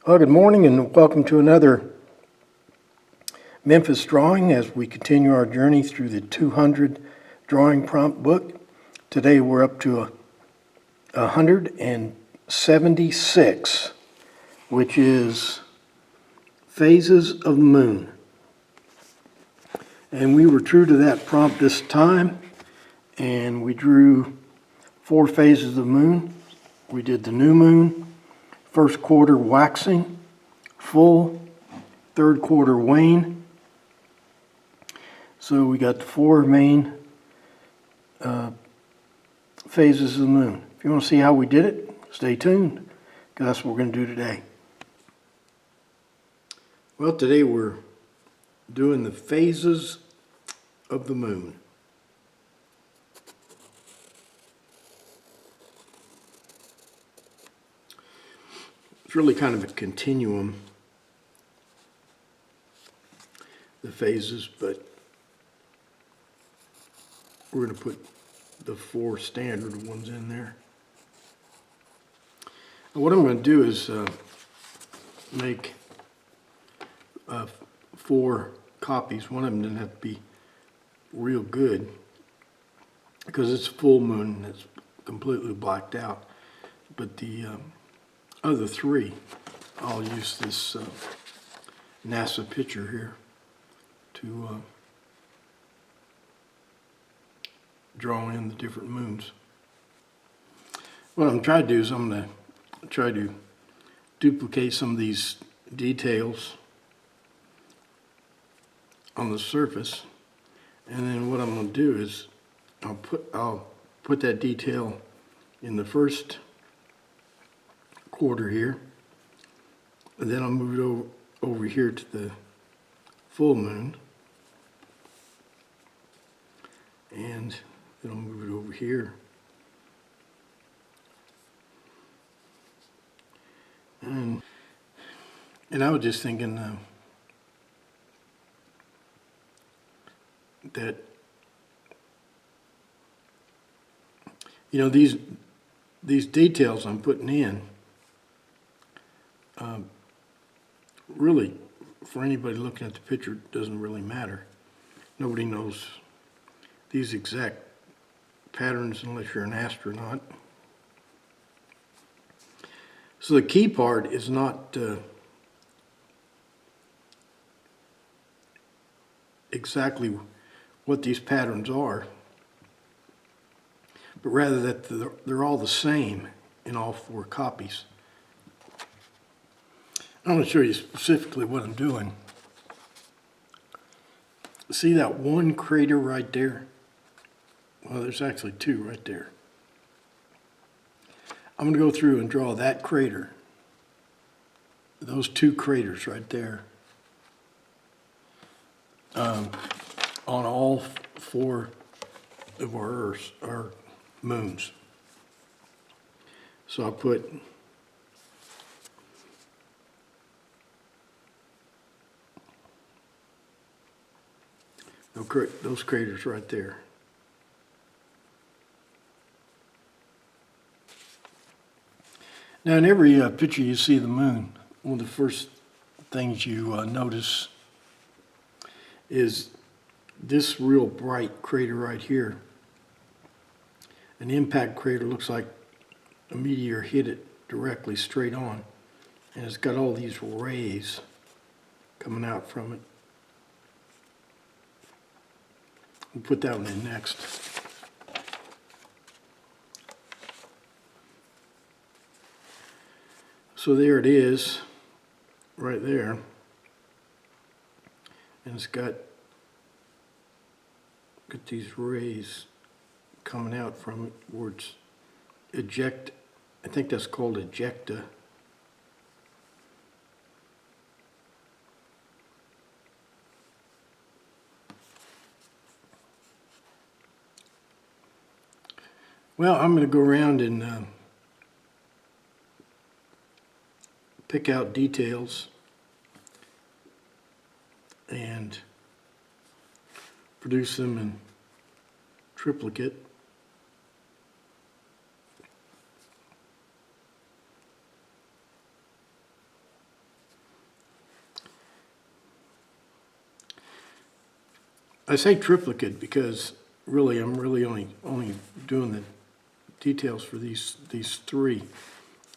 Well, good morning and welcome to another Memphis drawing as we continue our journey through the 200 drawing prompt book. Today we're up to 176, which is phases of the moon. And we were true to that prompt this time, and we drew 4 phases of the moon. We did the new moon, first quarter waxing, full, third quarter wane. So we got the 4 main phases of the moon. If you want to see how we did it, stay tuned, because that's what we're going to do today. Well, today we're doing the phases of the moon. It's really kind of a continuum, the phases, but we're going to put the 4 standard ones in there. And what I'm going to do is make 4 copies. One of them doesn't have to be real good because it's full moon and it's completely blacked out. But the other 3, I'll use this NASA picture here to draw in the different moons. What I'm trying to do is I'm going to try to duplicate some of these details on the surface, and then what I'm going to do is I'll put that detail in the first quarter here, and then I'll move it over here to the full moon, and then I'll move it over here. And I was just thinking that, you know, these details I'm putting in, really, for anybody looking at the picture, doesn't really matter. Nobody knows these exact patterns unless you're an astronaut. So the key part is not exactly what these patterns are, but rather that they're all the same in all 4 copies. I'm going to show you specifically what I'm doing. See that one crater right there? Well, there's actually 2 right there. I'm going to go through and draw that crater, those 2 craters right there, on all 4 of our moons. So I'll put those craters right there. Now, in every picture you see the moon, one of the first things you notice is this real bright crater right here. An impact crater looks like a meteor hit it directly straight on, and it's got all these rays coming out from it. We'll put that one in next. So there it is, right there, and it's got these rays coming out from it where it's eject. I think that's called ejecta. Well, I'm going to go around and pick out details and produce them in triplicate. I say triplicate because really I'm really only doing the details for these three.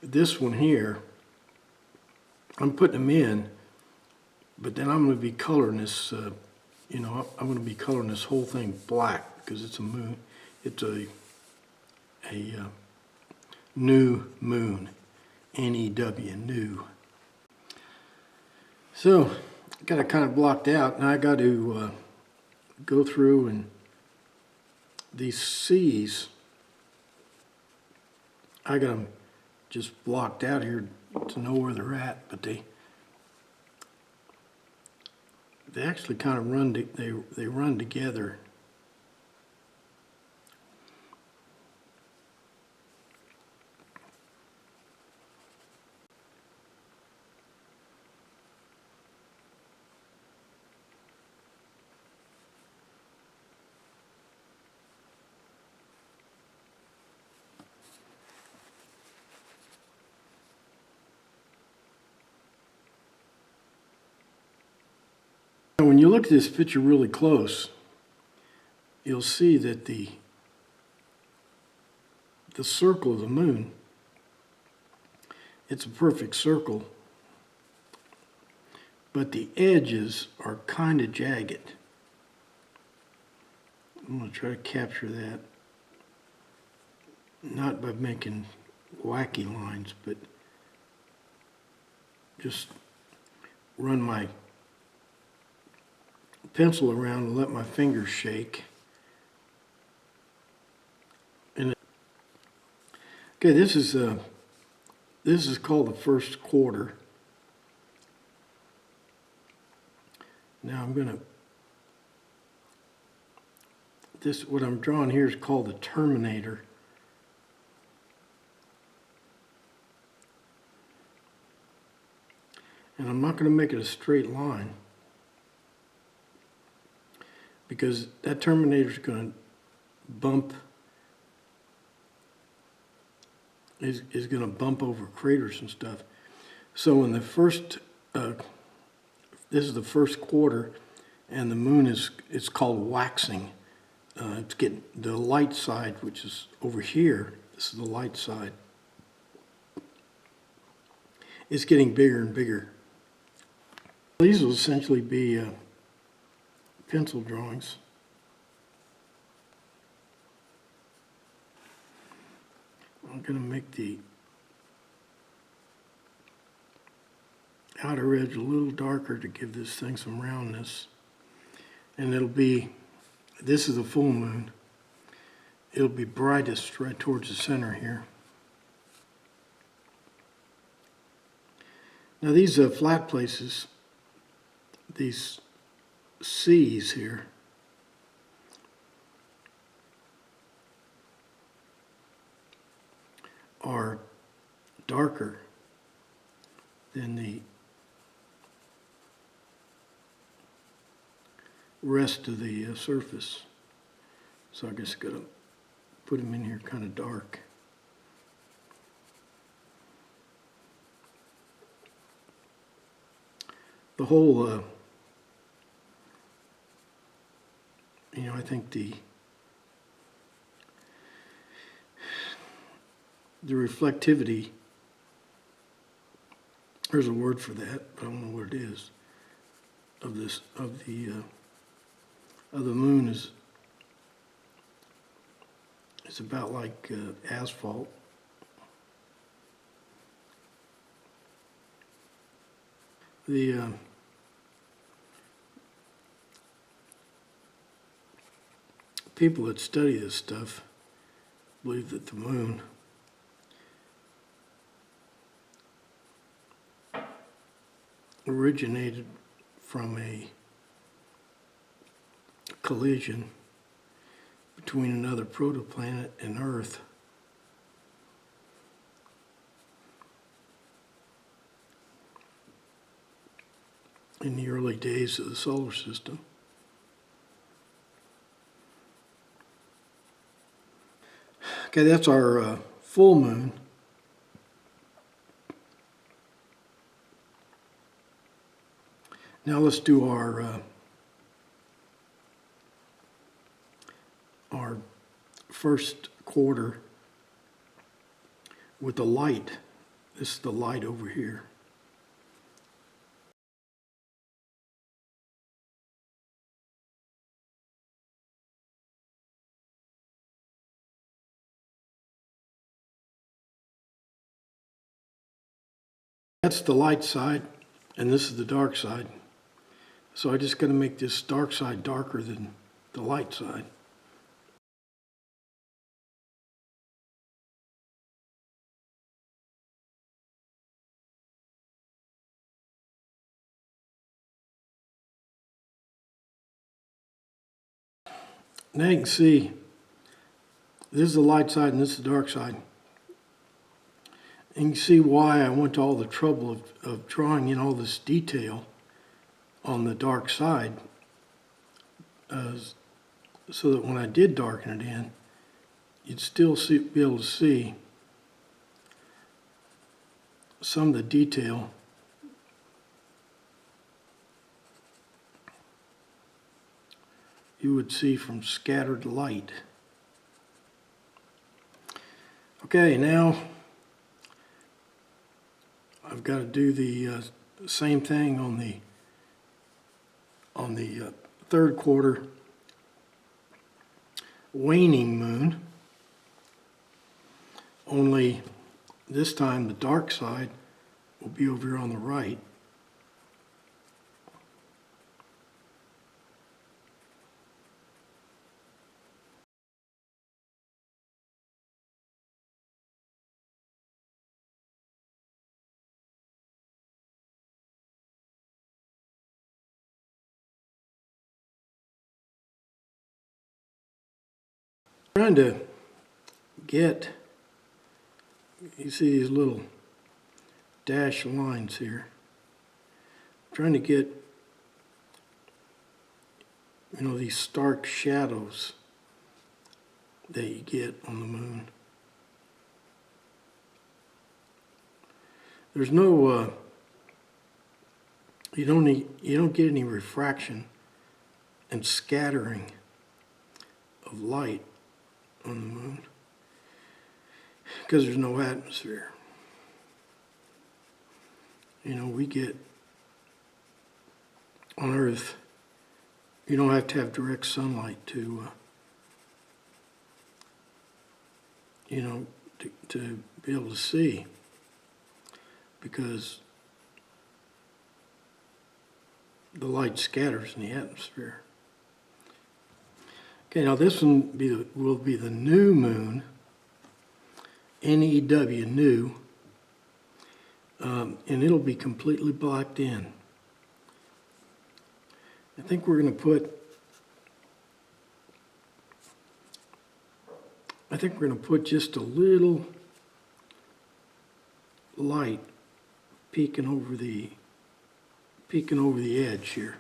This one here, I'm putting them in, but then I'm going to be coloring this. I'm going to be coloring this whole thing black because it's a moon. It's a new moon, N-E-W, new. So I got it kind of blocked out. Now I got to go through and these C's, I got them just blocked out here to know where they're at, but they actually kind of they run together. When you look at this picture really close, you'll see that the circle of the moon, it's a perfect circle, but the edges are kind of jagged. I'm going to try to capture that, not by making wacky lines, but just run my pencil around and let my fingers shake. Okay, this is called the first quarter. Now what I'm drawing here is called the terminator. And I'm not going to make it a straight line because that terminator is going to bump is going to bump over craters and stuff. So in the first, this is the first quarter, and the moon it's called waxing. It's getting the light side, which is over here. This is the light side. It's getting bigger and bigger. These will essentially be pencil drawings. I'm going to make the outer edge a little darker to give this thing some roundness. And this is a full moon. It'll be brightest right towards the center here. Now these flat places, these C's here, are darker than the rest of the surface. So I just got to put them in here kind of dark. The whole, I think the reflectivity, there's a word for that, but I don't know what it is, of the moon is about like asphalt. The people that study this stuff believe that the moon originated from a collision between another protoplanet and Earth. In the early days of the solar system. Okay, that's our full moon. Now let's do our first quarter with the light. This is the light over here. That's the light side, and this is the dark side. So I just got to make this dark side darker than the light side. Now you can see this is the light side and this is the dark side. And you can see why I went to all the trouble of drawing in all this detail on the dark side, so that when I did darken it in, you'd still be able to see some of the detail you would see from scattered light. Okay, now I've got to do the same thing on the third quarter waning moon, only this time the dark side will be over here on the right. Trying to get, you see these little dashed lines here. Trying to get, these stark shadows that you get on the moon. There's no, you don't get any refraction and scattering of light on the moon because there's no atmosphere. We get on Earth, you don't have to have direct sunlight to to be able to see, because the light scatters in the atmosphere. Okay, now this one will be the new moon, N-E-W, new, and it'll be completely blacked in. I think we're going to put just a little light peeking over the edge here.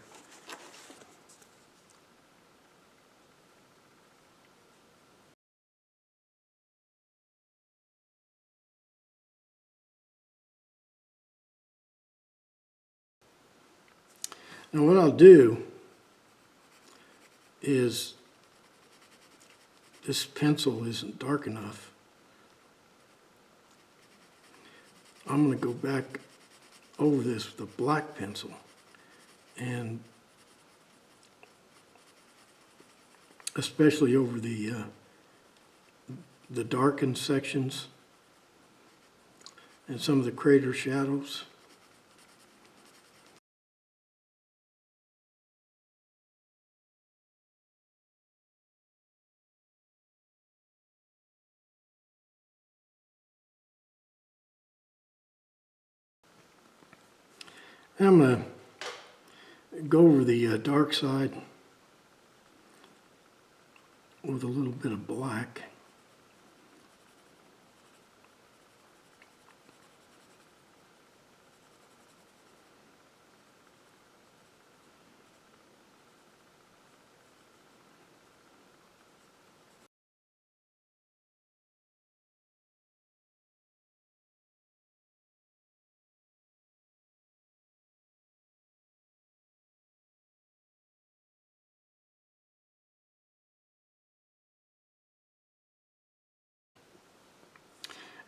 Now what I'll do is, this pencil isn't dark enough. I'm going to go back over this with a black pencil and especially over the darkened sections and some of the crater shadows. And I'm going to go over the dark side with a little bit of black.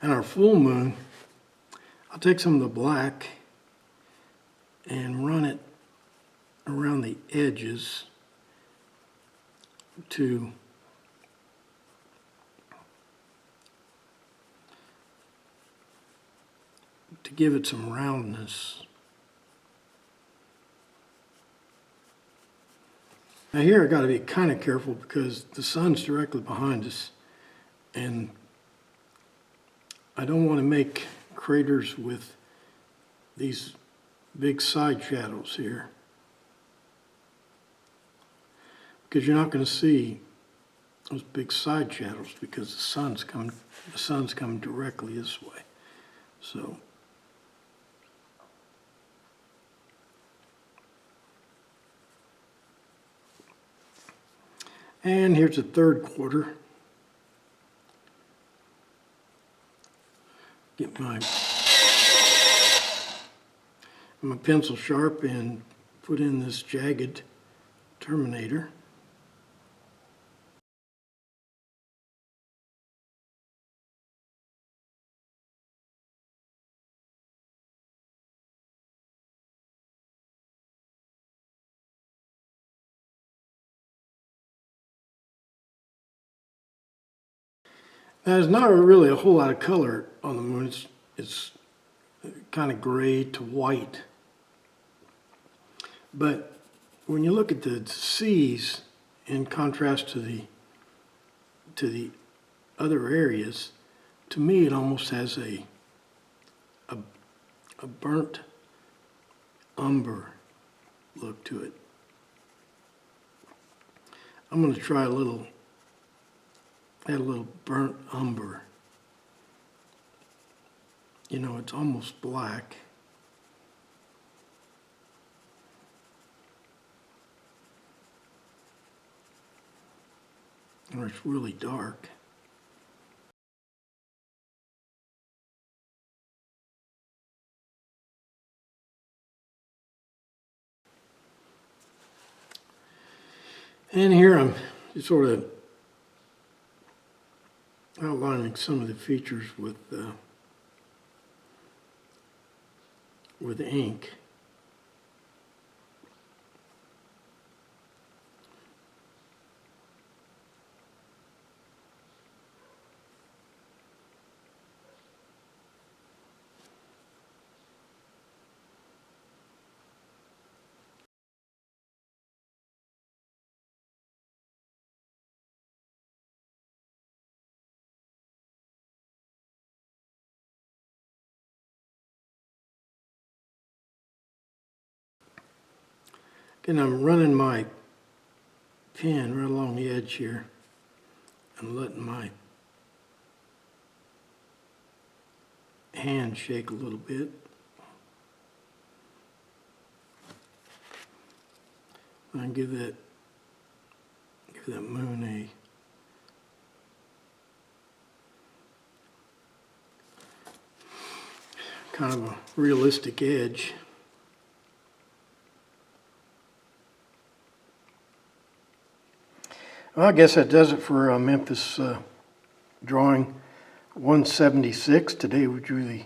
And our full moon, I'll take some of the black and run it around the edges to give it some roundness. Now here I got to be kind of careful because the sun's directly behind us, and I don't want to make craters with these big side shadows here, because you're not going to see those big side shadows because the sun's coming directly this way. So and here's the third quarter. Get my pencil sharp and put in this jagged terminator. Now, there's not really a whole lot of color on the moon. It's kind of gray to white. But when you look at the seas in contrast to the other areas, to me it almost has a burnt umber look to it. I'm going to try add a little burnt umber. You know, it's almost black. Or it's really dark. And here I'm just sort of outlining some of the features with ink. And I'm running my pen right along the edge here and letting my hand shake a little bit. And give that moon a kind of a realistic edge. Well, I guess that does it for Memphis drawing 176. Today we drew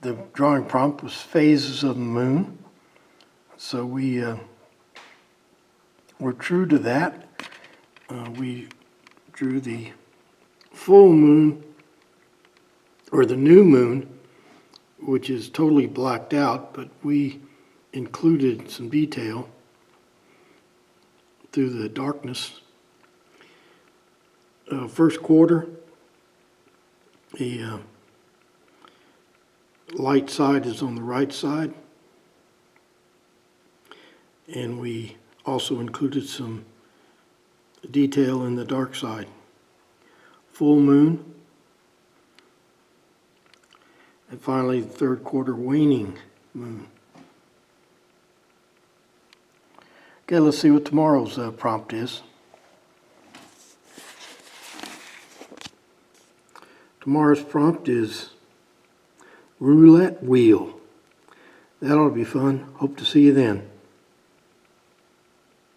the drawing prompt was phases of the moon. So we were true to that. We drew the full moon, or the new moon, which is totally blacked out, but we included some detail through the darkness. First quarter, the light side is on the right side, and we also included some detail in the dark side. Full moon, and finally the third quarter waning moon. Okay, let's see what tomorrow's prompt is. Tomorrow's prompt is roulette wheel. That ought to be fun. Hope to see you then.